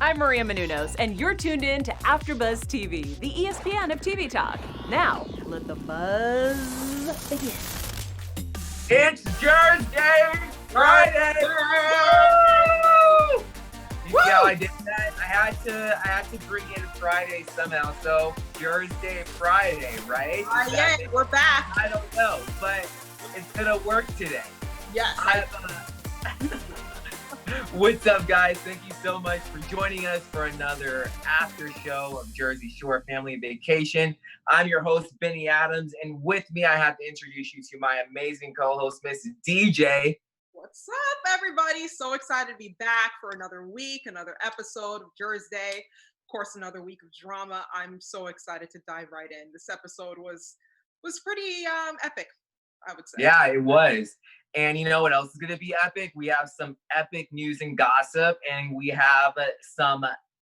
I'm Maria Menounos, and you're tuned in to Afterbuzz TV, the ESPN of TV talk. Now, let the buzz begin. It's JERZDAY Friday! Woo! You see how I did that? I had to bring in Friday somehow. So JERZDAY Friday, right? Yeah, we're back. I don't know, but it's gonna work today. Yes. What's up, guys? Thank you so much for joining us for another after show of Jersey Shore Family Vacation. I'm your host, Vinny Adams, and with me, I have to introduce you to my amazing co-host, Miss DJ. What's up, everybody? So excited to be back for another week, another episode of JERZDAY. Of course, another week of drama. I'm so excited to dive right in. This episode was pretty epic, I would say. Yeah, it was. And you know what else is going to be epic? We have some epic news and gossip, and we have some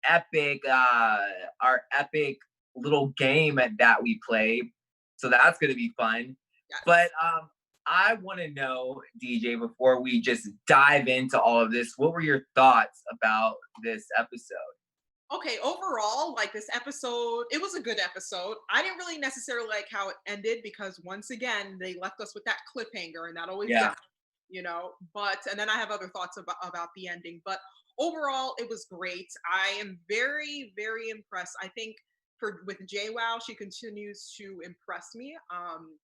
epic, our epic little game that we play. So that's going to be fun. Yes. But I want to know, DJ, before we just dive into all of this, what were your thoughts about this episode? Okay, overall, like this episode, it was a good episode. I didn't really necessarily like how it ended because once again, they left us with that cliffhanger and that always gets, you know, and then I have other thoughts about the ending, but overall, it was great. I am very, very impressed. I think with JWoww, she continues to impress me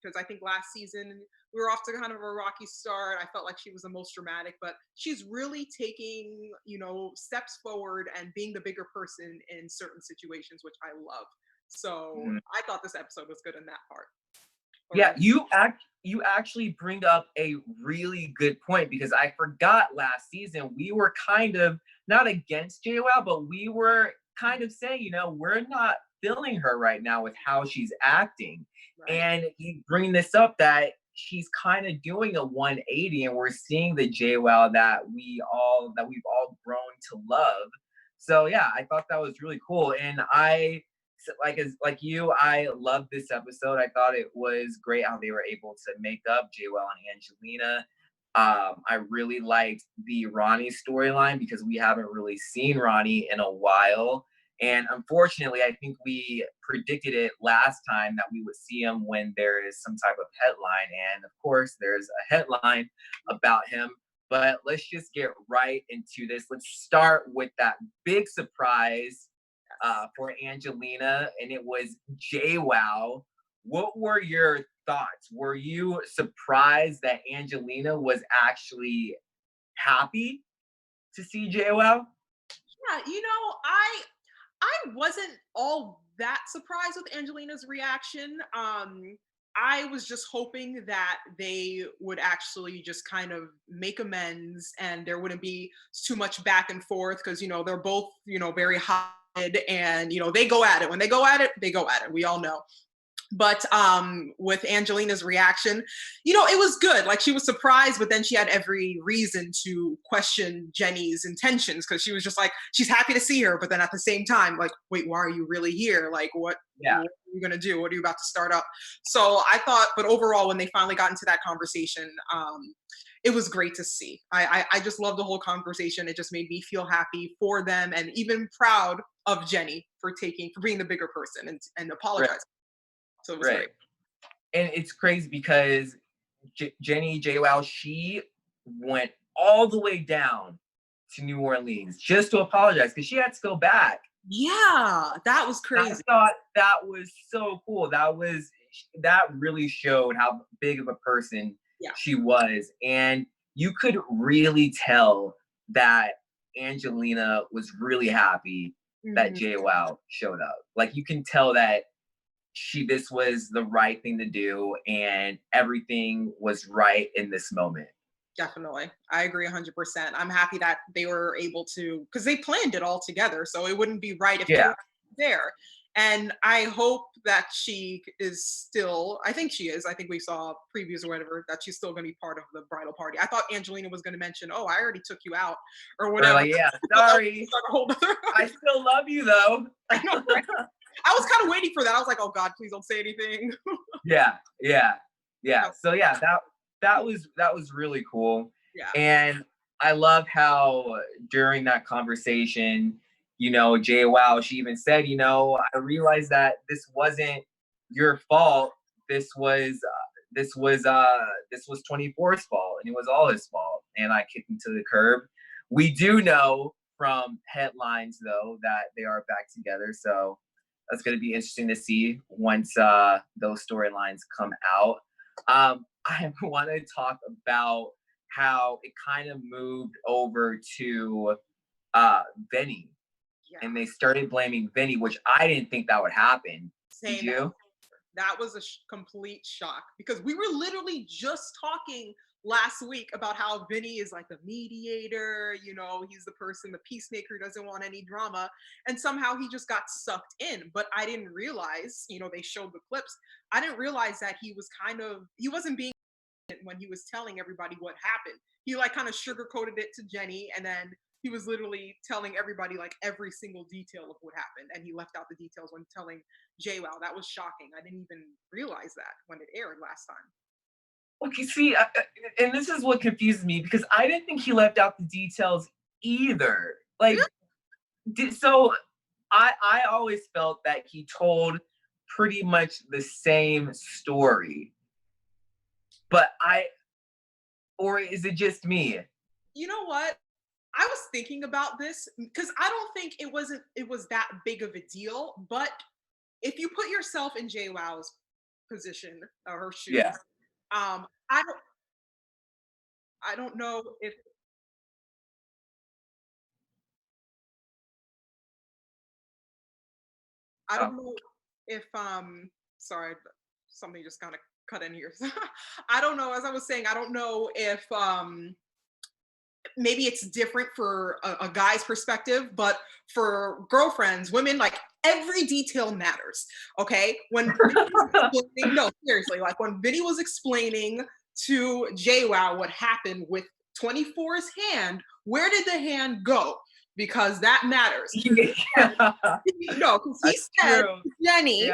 because I think last season we were off to kind of a rocky start. I felt like she was the most dramatic, but she's really taking, you know, steps forward and being the bigger person in certain situations, which I love. So I thought this episode was good in that part. Yeah, you actually bring up a really good point because I forgot last season we were kind of not against JWoww, but we were kind of saying, you know, we're not feeling her right now with how she's acting. Right. And you bring this up that she's kind of doing a 180 and we're seeing the JWoww that we've all grown to love. So yeah, I thought that was really cool. And I I loved this episode. I thought it was great how they were able to make up JWoww and Angelina. I really liked the Ronnie storyline because we haven't really seen Ronnie in a while. And unfortunately, I think we predicted it last time that we would see him when there is some type of headline. And of course, there's a headline about him. But let's just get right into this. Let's start with that big surprise for Angelina, and it was JWoww. What were your thoughts? Were you surprised that Angelina was actually happy to see JWoww? Yeah, you know, I wasn't all that surprised with Angelina's reaction. I was just hoping that they would actually just kind of make amends and there wouldn't be too much back and forth because, you know, they're both, you know, very hot and, you know, they go at it. When they go at it, they go at it. We all know. But with Angelina's reaction, you know, it was good. Like she was surprised, but then she had every reason to question Jenny's intentions because she was just like, she's happy to see her, but then at the same time, like, wait, why are you really here? Like, what are you gonna do? What are you about to start up? So I thought, but overall, when they finally got into that conversation, it was great to see. I just loved the whole conversation. It just made me feel happy for them and even proud of Jenny for being the bigger person and apologizing. Right. So it was great. And it's crazy because Jenny JWoww, she went all the way down to New Orleans just to apologize because she had to go back. Yeah, that was crazy. I thought that was so cool. That really showed how big of a person she was. And you could really tell that Angelina was really happy that JWoww showed up. Like you can tell that this was the right thing to do and everything was right in this moment. Definitely. I agree 100%. I'm happy that they were able to, because they planned it all together. So it wouldn't be right if they were there. And I hope that she is still, I think she is. I think we saw previews or whatever, that she's still going to be part of the bridal party. I thought Angelina was going to mention, oh, I already took you out or whatever. Like, yeah, sorry. I still love you though. I know, right? I was kind of waiting for that. I was like, oh God, please don't say anything. Yeah. So yeah, that was really cool. Yeah. And I love how during that conversation, JWoww, she even said, I realized that this wasn't your fault. This was 24's fault, and it was all his fault. And I kicked him to the curb. We do know from headlines though that they are back together. So that's going to be interesting to see once those storylines come out. I want to talk about how it kind of moved over to Vinny. Yeah. And they started blaming Vinny, which I didn't think that would happen. Did you? That was a complete shock, because we were literally just talking last week about how Vinny is like the mediator, he's the person, the peacemaker, who doesn't want any drama, and somehow he just got sucked in. But I didn't realize, they showed the clips, I didn't realize that he wasn't being when he was telling everybody what happened. He like kind of sugarcoated it to Jenni, and then he was literally telling everybody like every single detail of what happened, and he left out the details when telling JWoww. That was shocking. I didn't even realize that when it aired last time. Okay, see, and this is what confuses me, because I didn't think he left out the details either. Like, so I always felt that he told pretty much the same story. But or is it just me? You know what? I was thinking about this, because I don't think it was that big of a deal. But if you put yourself in JWoww's position or her shoes, Yeah. I don't know if sorry, something just kind of cut in here. I don't know. As I was saying, I don't know if maybe it's different for a guy's perspective, but for girlfriends, women, like every detail matters. Okay, no, seriously, like when Vinny was explaining to JWoww what happened with 24's hand, where did the hand go? Because that matters. No, because he said to Jenni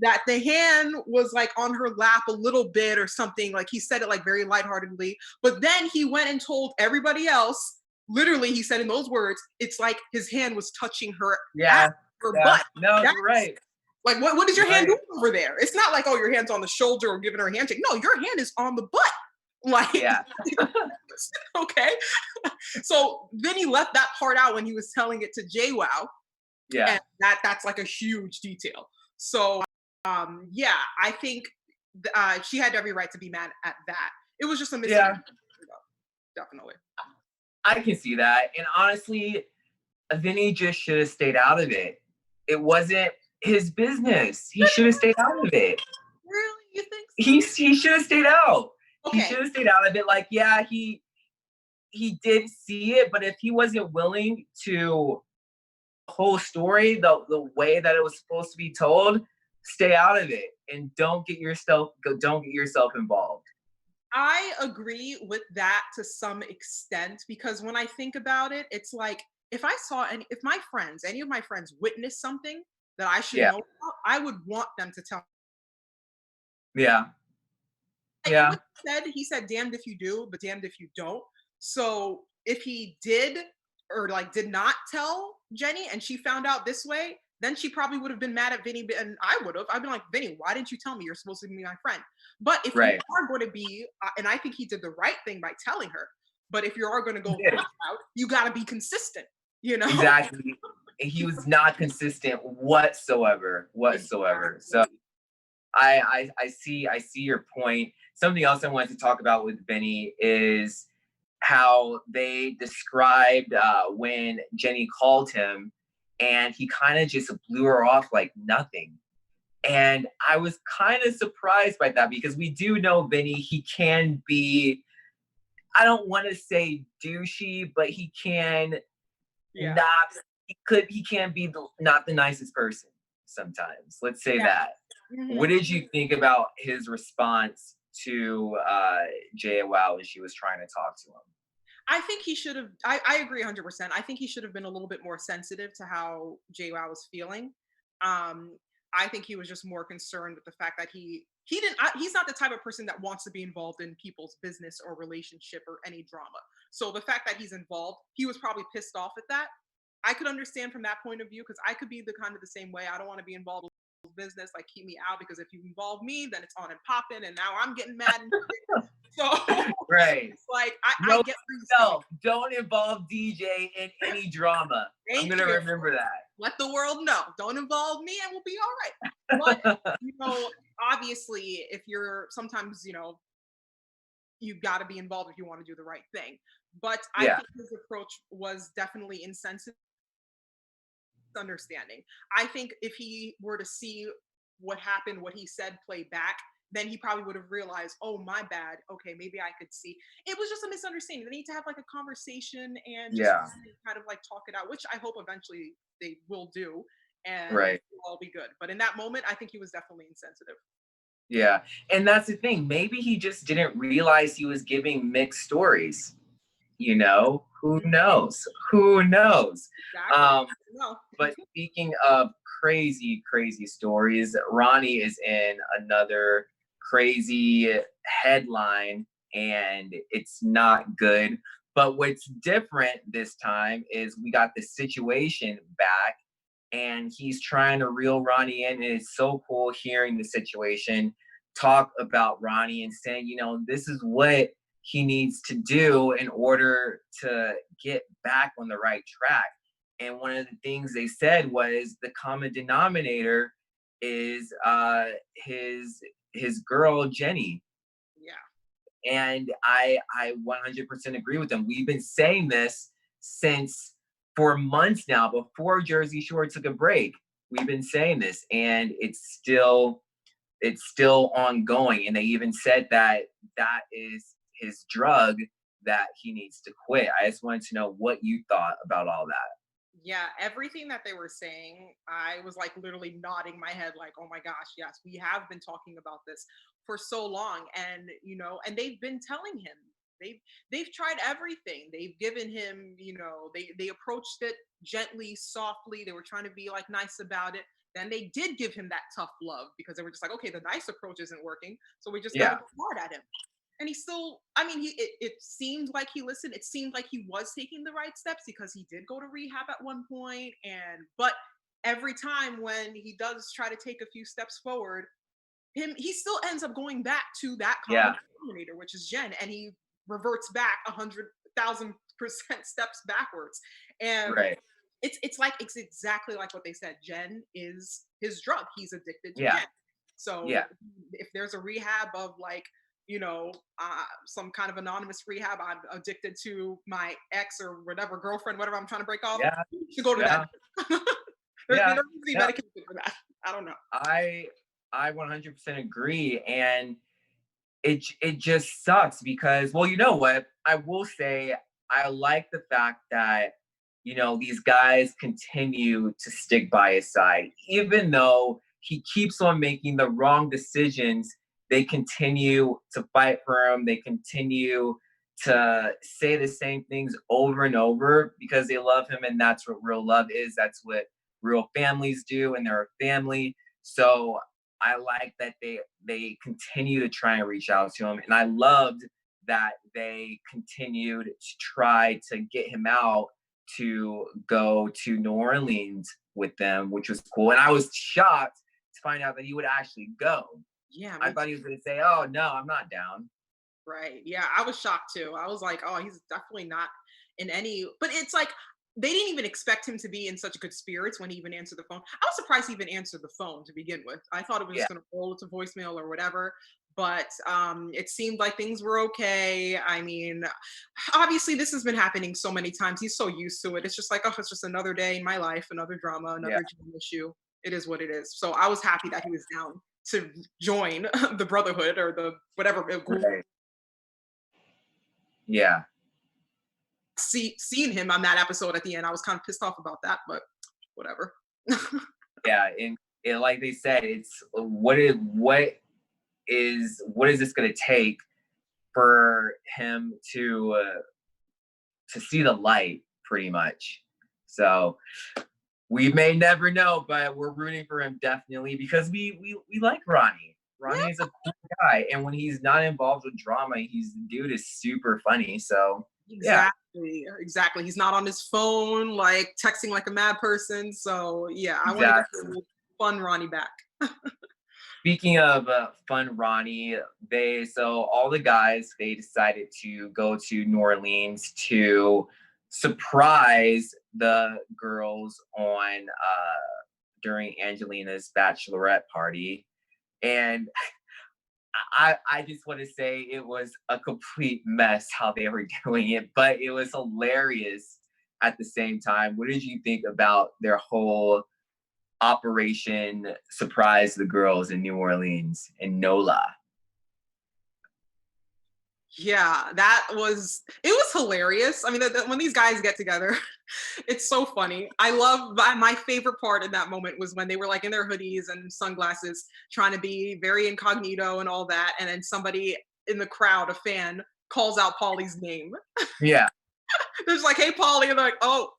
that the hand was like on her lap a little bit or something. Like he said it like very lightheartedly, but then he went and told everybody else. Literally, he said in those words, it's like his hand was touching her butt. No, you're right. Like, what is your hand doing over there? It's not like, oh, your hand's on the shoulder or giving her a handshake. No, your hand is on the butt. Like, okay. So then he left that part out when he was telling it to JWoww. Yeah. And that's like a huge detail. So, I think she had every right to be mad at that. It was just a misunderstanding. Definitely. I can see that. And honestly, Vinny just should have stayed out of it. It wasn't his business. He should have stayed out of it. Really? You think so? He should have stayed out. Okay. He should have stayed out of it. Like, yeah, he did see it, but if he wasn't willing to whole story the way that it was supposed to be told, stay out of it and don't get yourself involved. I agree with that to some extent, because when I think about it, it's like if if any of my friends witness something that I should know about, I would want them to tell me. Yeah. He said damned if you do, but damned if you don't. So if he did or like did not tell Jenni and she found out this way, then she probably would have been mad at Vinny, and I would have. I'd been like, Vinny, why didn't you tell me? You're supposed to be my friend. But if you are going to be, and I think he did the right thing by telling her, but if you are going to go that route, you got to be consistent, Exactly. And he was not consistent whatsoever. Exactly. So I see your point. Something else I wanted to talk about with Vinny is how they described when Jenni called him and he kind of just blew her off like nothing. And I was kind of surprised by that, because we do know Vinny, he can be, I don't want to say douchey, but he can he can be not the nicest person sometimes. Let's say that. Mm-hmm. What did you think about his response to JWoww when she was trying to talk to him? I think he should have, I agree 100%. I think he should have been a little bit more sensitive to how JWoww was feeling. I think he was just more concerned with the fact that he's not the type of person that wants to be involved in people's business or relationship or any drama. So the fact that he's involved, he was probably pissed off at that. I could understand from that point of view because I could be the kind of the same way. I don't want to be involved with business. Like keep me out because if you involve me, then it's on and popping, and now I'm getting mad. And so Right. it's like I No, get where he's coming. don't involve DJ in any drama. I'm Thank gonna you. remember that. Let the world know. Don't involve me, and we'll be all right. But you know, obviously, if you're sometimes, you know, you've got to be involved if you want to do the right thing. But I Yeah. think his approach was definitely insensitive, understanding. I think if he were to see what happened, what he said play back, then he probably would have realized, oh, my bad. Okay, maybe I could see. It was just a misunderstanding. They need to have like a conversation and just Yeah. kind of like talk it out, which I hope eventually they will do and Right. it'll all be good. But in that moment, I think he was definitely insensitive. Yeah. And that's the thing. Maybe he just didn't realize he was giving mixed stories. You know, who knows? Who knows? Exactly. No. But speaking of crazy, crazy stories, Ronnie is in another crazy headline and it's not good. But what's different this time is we got the situation back and he's trying to reel Ronnie in. And it's so cool hearing the situation talk about Ronnie and saying, you know, this is what he needs to do in order to get back on the right track. And one of the things they said was the common denominator is his girl Jenni. Yeah. And I 100% agree with them. We've been saying this since for months now, before Jersey Shore took a break. We've been saying this, and it's still ongoing. And they even said that that is his drug that he needs to quit. I just wanted to know what you thought about all that. Yeah, everything that they were saying, I was like literally nodding my head, like, oh my gosh, yes, we have been talking about this for so long. And, you know, and they've been telling him. They've tried everything. They've given him, you know, they approached it gently, softly. They were trying to be like nice about it. Then they did give him that tough love because they were just like, okay, the nice approach isn't working. So we just gotta Yeah. go hard at him. And he still, I mean, it seemed like he listened. It seemed like he was taking the right steps because he did go to rehab at one point. And but every time when he does try to take a few steps forward, he still ends up going back to that common Yeah. denominator, which is Jen, and he reverts back 100,000% steps backwards. And Right. it's exactly like what they said. Jen is his drug. He's addicted to Yeah. Jen. So Yeah. if there's a rehab of like, you know, some kind of anonymous rehab, I'm addicted to my ex or whatever girlfriend, whatever I'm trying to break off. Yeah. You should go to Yeah. that. There's Yeah. no medication for that. I don't know. I 100% agree, and it just sucks because, well, you know what? I will say I like the fact that, you know, these guys continue to stick by his side, even though he keeps on making the wrong decisions. They continue to fight for him. They continue to say the same things over and over because they love him, and that's what real love is. That's what real families do, and they're a family. So I like that they continue to try and reach out to him, and I loved that they continued to try to get him out to go to New Orleans with them, which was cool. And I was shocked to find out that he would actually go. Yeah, I thought he was going to say, "Oh no, I'm not down." right. Yeah, I was shocked too. I was like, oh, he's definitely not in any. But it's like they didn't even expect him to be in such good spirits when he even answered the phone. I was surprised he even answered the phone to begin with. I thought it was Yeah, just going to roll to voicemail or whatever. But it seemed like things were okay. I mean, obviously, this has been happening so many times. He's so used to it. It's just like, oh, it's just another day in my life, another drama, yeah, another issue. It is what it is. So I was happy that he was down to join the brotherhood or the whatever group. right. Yeah, Seeing him on that episode at the end, I was kind of pissed off about that, but whatever. yeah. And like they said, it's what is this going to take for him to see the light, pretty much. So we may never know, but we're rooting for him definitely because we like Ronnie. Ronnie is a cool guy, and when he's not involved with drama, the dude is super funny. So Exactly. He's not on his phone, like texting like a mad person. So yeah, I want to Exactly. get fun Ronnie back. Speaking of fun Ronnie, so all the guys, they decided to go to New Orleans to surprise the girls on during Angelina's bachelorette party. And I just want to say it was a complete mess how they were doing it, but it was hilarious at the same time. What did you think about their whole Operation Surprise the Girls in New Orleans in NOLA? Yeah, it was hilarious. I mean, when these guys get together, it's so funny. My favorite part in that moment was when they were like in their hoodies and sunglasses, trying to be very incognito and all that. And then somebody in the crowd, a fan, calls out Paulie's name. Yeah. There's like, hey, Paulie. And they're like, oh.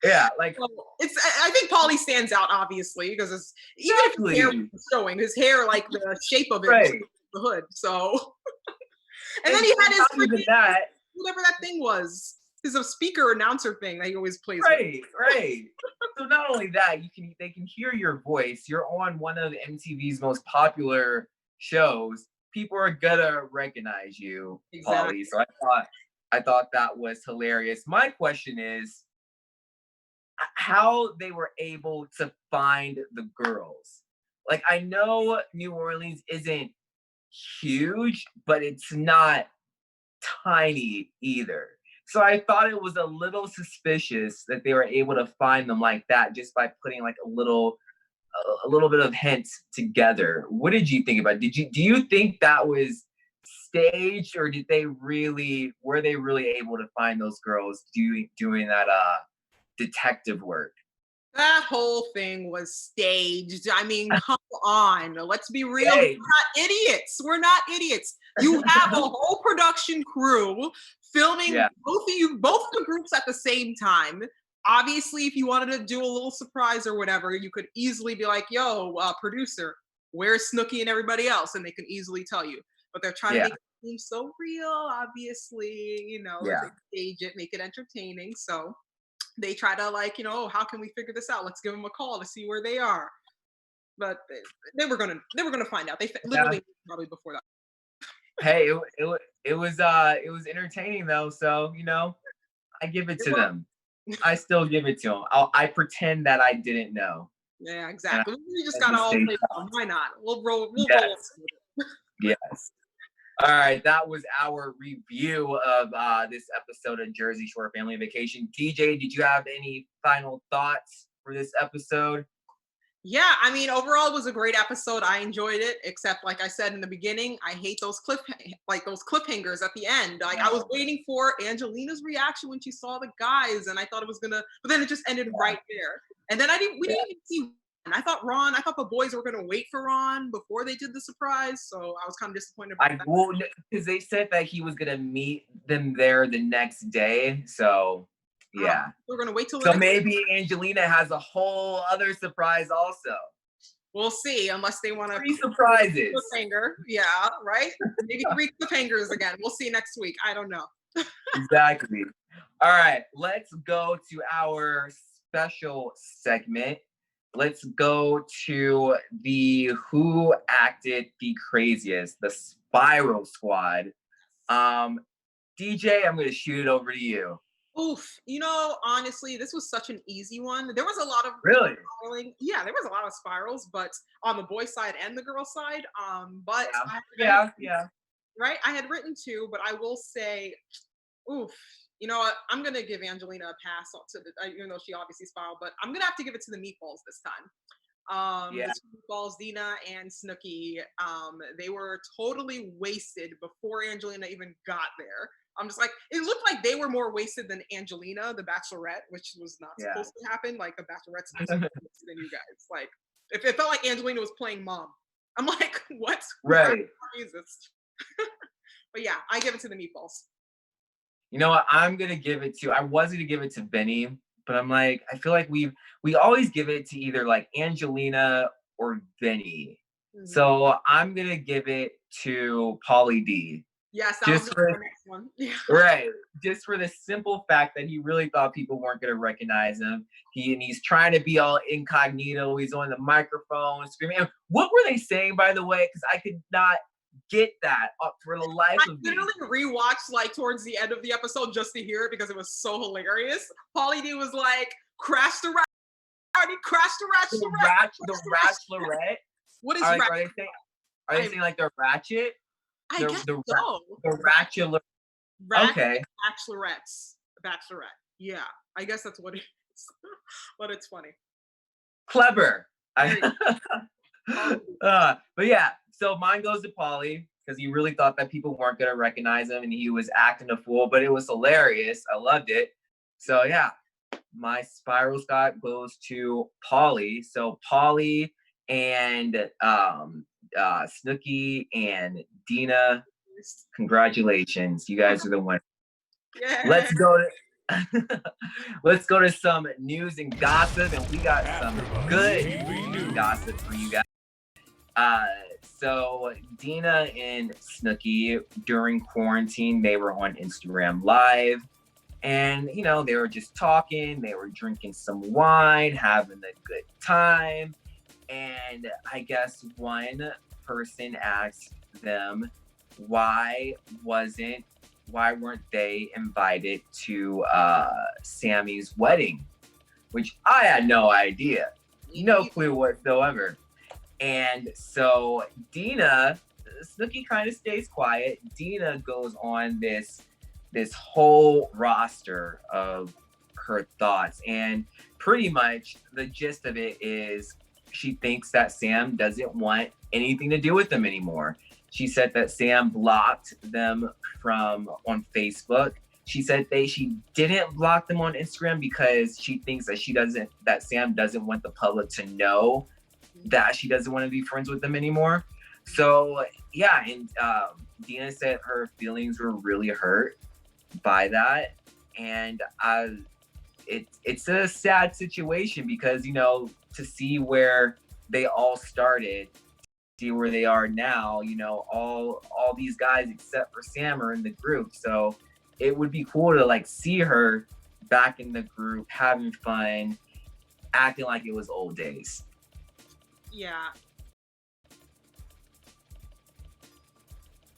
Yeah, like I think Paulie stands out obviously because even if his hair was showing, his hair, like the shape of it, was the hood. So, and then he had his whatever that thing was, his a speaker announcer thing that he always plays. Right. So not only that, they can hear your voice. You're on one of MTV's most popular shows. People are gonna recognize you, Paulie. So I thought that was hilarious. My question is, how they were able to find the girls. Like, I know New Orleans isn't huge, but it's not tiny either. So I thought it was a little suspicious that they were able to find them like that just by putting like a little bit of hints together. What did you think about it? Do you think that was staged, or were they really able to find those girls doing that detective work? That whole thing was staged. I mean, come on. Let's be real. Hey. We're not idiots. You have a whole production crew filming both the groups at the same time. Obviously, if you wanted to do a little surprise or whatever, you could easily be like, yo, producer, where's Snooki and everybody else? And they can easily tell you. But they're trying to make it seem so real, obviously, they stage it, make it entertaining. So they try to how can we figure this out? Let's give them a call to see where they are. But they were gonna find out. They literally probably before that. Hey, it was entertaining though. So I give it to them. I still give it to them. I pretend that I didn't know. Yeah, exactly. We just gotta all play. Why not? We'll roll. Yes. All right, that was our review of this episode of Jersey Shore Family Vacation. DJ, did you have any final thoughts for this episode? Yeah, I mean, overall, it was a great episode. I enjoyed it, except like I said in the beginning, I hate those cliffhangers at the end. Like I was waiting for Angelina's reaction when she saw the guys, and I thought it was gonna, but then it just ended right there. And then we didn't even see. And I thought the boys were going to wait for Ron before they did the surprise. So I was kind of disappointed about that. Well, because they said that he was going to meet them there the next day. So, yeah. We're going to wait till so maybe Angelina has a whole other surprise also. We'll see, unless they want to. 3 surprises. Cliffhanger. Yeah, right? Maybe 3 cliffhangers again. We'll see next week. I don't know. Exactly. All right, let's go to our special segment. Let's go to the Who Acted the Craziest, the Spiral Squad. DJ, I'm going to shoot it over to you. Oof. Honestly, this was such an easy one. There was a lot of spiraling. Yeah, there was a lot of spirals, but on the boy side and the girl side. But right, I had written 2, but I will say, oof. You know what? I'm gonna give Angelina a pass even though she obviously spiraled, but I'm gonna have to give it to the meatballs this time. The 2 meatballs, Dina and Snooki, they were totally wasted before Angelina even got there. I'm just like, it looked like they were more wasted than Angelina, the bachelorette, which was not supposed to happen. Like a bachelorette's supposed to be wasted than you guys. Like, if it felt like Angelina was playing mom, I'm like, what? Right. Jesus. But yeah, I give it to the meatballs. You know what? I'm gonna give it to. I was gonna give it to Vinny, but I'm like, I feel like we always give it to either like Angelina or Vinny. Mm-hmm. So I'm gonna give it to Pauly D. Yes, that was Just the for next one. Yeah. right, just for the simple fact that he really thought people weren't gonna recognize him. He's trying to be all incognito. He's on the microphone screaming. And what were they saying, by the way? Because I could not get that up for the life I of me. literally rewatched like towards the end of the episode just to hear it because it was so hilarious. Pauly D was like, "Crash the rat, crash the The Bachelorette. What is Are, rat? are they saying? Are they saying like they're ratchet? I guess The so. Ratchet. Rat Okay. Bachelorette. Yeah, I guess that's what it is. But it's funny. Clever. There you But yeah, so mine goes to Pauly because he really thought that people weren't gonna recognize him and he was acting a fool, but it was hilarious. I loved it. So yeah, my spiral Scott goes to Pauly. So Pauly and Snooki and Dina, congratulations. You guys are the winners. Yeah. Let's go to some news and gossip, and we got some good gossip for you guys. So Dina and Snooki, during quarantine, they were on Instagram Live, and they were just talking. They were drinking some wine, having a good time, and I guess one person asked them why weren't they invited to Sammy's wedding, which I had no idea, no clue whatsoever. And so Snooki kind of stays quiet. Dina goes on this whole roster of her thoughts, and pretty much the gist of it is she thinks that Sam doesn't want anything to do with them anymore. She said that Sam blocked them on Facebook. She said she didn't block them on Instagram because she thinks that Sam doesn't want the public to know that she doesn't want to be friends with them anymore. So yeah, and Dina said her feelings were really hurt by that, and it's a sad situation because to see where they all started, see where they are now, all these guys except for Sam are in the group. So it would be cool to see her back in the group, having fun, acting like it was old days. Yeah.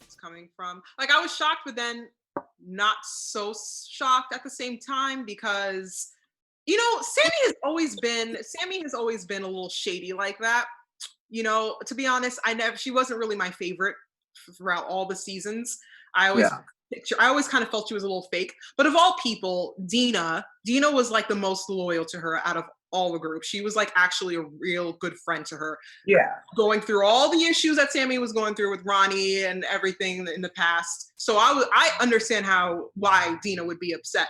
It's coming from I was shocked, but then not so shocked at the same time because Sammy has always been a little shady like that. To be honest, she wasn't really my favorite throughout all the seasons. I always kind of felt she was a little fake. But of all people, Dina was the most loyal to her out of all the group. She was actually a real good friend to her. Yeah. Going through all the issues that Sammy was going through with Ronnie and everything in the past. So I understand why Dina would be upset.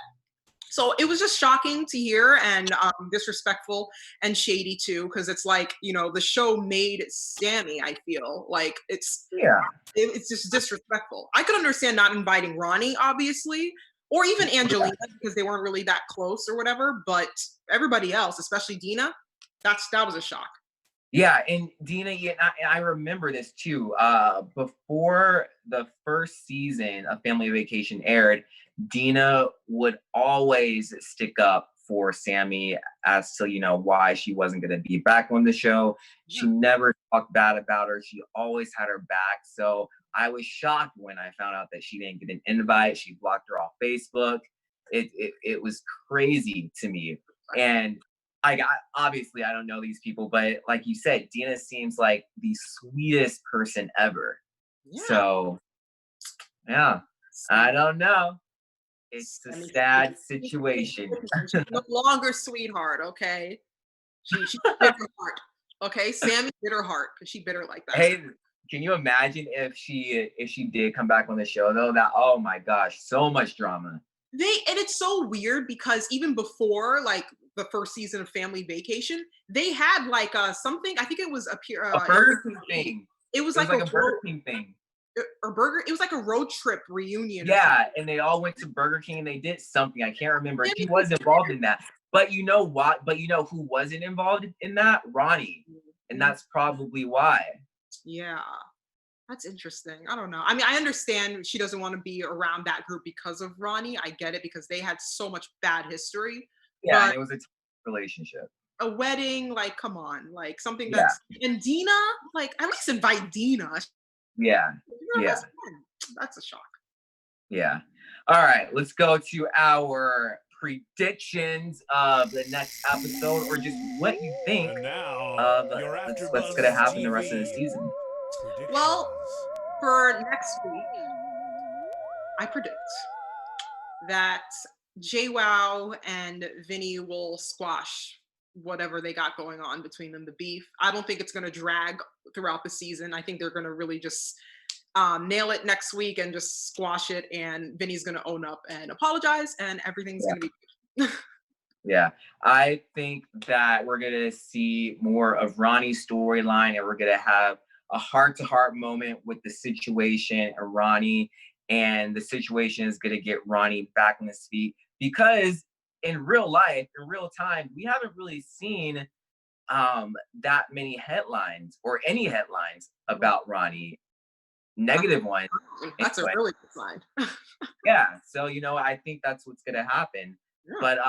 So it was just shocking to hear and disrespectful and shady too, because it's the show made Sammy. I feel it's just disrespectful. I could understand not inviting Ronnie, obviously, or even Angelina because they weren't really that close or whatever. But everybody else, especially Dina, that was a shock. Yeah, and Dina, I remember this too. Before the first season of Family Vacation aired, Dina would always stick up for Sammy as to, why she wasn't going to be back on the show. She never talked bad about her. She always had her back. So I was shocked when I found out that she didn't get an invite. She blocked her off Facebook. It was crazy to me. And obviously I don't know these people, but like you said, Dina seems like the sweetest person ever. Yeah. So yeah, I don't know. It's a sad situation. She's no longer sweetheart, okay? She bit her heart. Okay, Sammy bit her heart because she bit her like that. Hey, can you imagine if she did come back on the show though? That, oh my gosh, so much drama. And it's so weird because even before the first season of Family Vacation, they had something. I think it was a Burger King thing. It was like a Burger King thing. It was like a road trip reunion. Yeah, and they all went to Burger King and they did something. I can't remember. She was involved in that. But you know what? But you know who wasn't involved in that? Ronnie. And that's probably why. Yeah. That's interesting. I don't know. I mean, I understand she doesn't want to be around that group because of Ronnie. I get it because they had so much bad history. Yeah, and But it was a relationship. a wedding, like, come on, like something Yeah, that's and Dina, like, at least invite Dina. yeah, You're her yeah, best friend. That's a shock. yeah. All right, let's go to our predictions of the next episode, or just what you think And now, of your what's going to AfterBuzz happen the rest of the TV season. predictions. Well, for next week, I predict that JWoww and Vinny will squash whatever they got going on between them, the beef. I don't think it's going to drag throughout the season. I think they're going to really just nail it next week and just squash it. And Vinny's going to own up and apologize, and everything's Yeah. going to be good. Yeah, I think that we're going to see more of Ronnie's storyline, and we're going to have a heart-to-heart moment with the situation and Ronnie, and the situation is going to get Ronnie back on his feet, because in real life, in real time, we haven't really seen that many headlines or any headlines about Ronnie, negative ones. That's a Anyway. really good sign. Yeah, so I think that's what's gonna happen. Yeah. But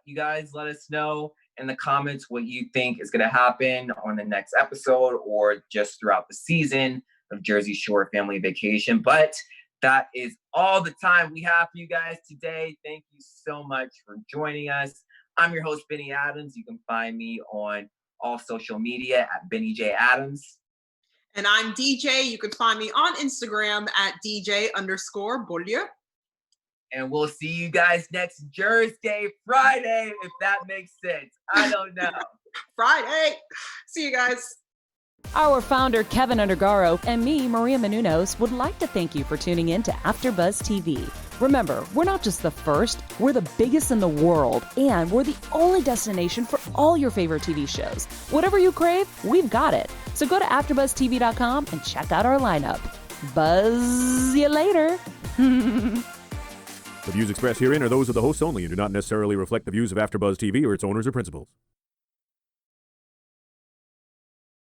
you guys let us know in the comments what you think is gonna happen on the next episode, or just throughout the season of Jersey Shore Family Vacation. But that is all the time we have for you guys today. Thank you so much for joining us. I'm your host, Vinny Adams. You can find me on all social media at Vinny J. Adams. And I'm DJ. You can find me on Instagram at DJ_Beaulieu. And we'll see you guys next JERZDAY Friday, if that makes sense. I don't know. Friday. See you guys. Our founder, Keven Undergaro, and me, Maria Menounos, would like to thank you for tuning in to AfterBuzz TV. Remember, we're not just the first, we're the biggest in the world, and we're the only destination for all your favorite TV shows. Whatever you crave, we've got it. So go to AfterBuzzTV.com and check out our lineup. Buzz you later. The views expressed herein are those of the hosts only and do not necessarily reflect the views of AfterBuzz TV or its owners or principals.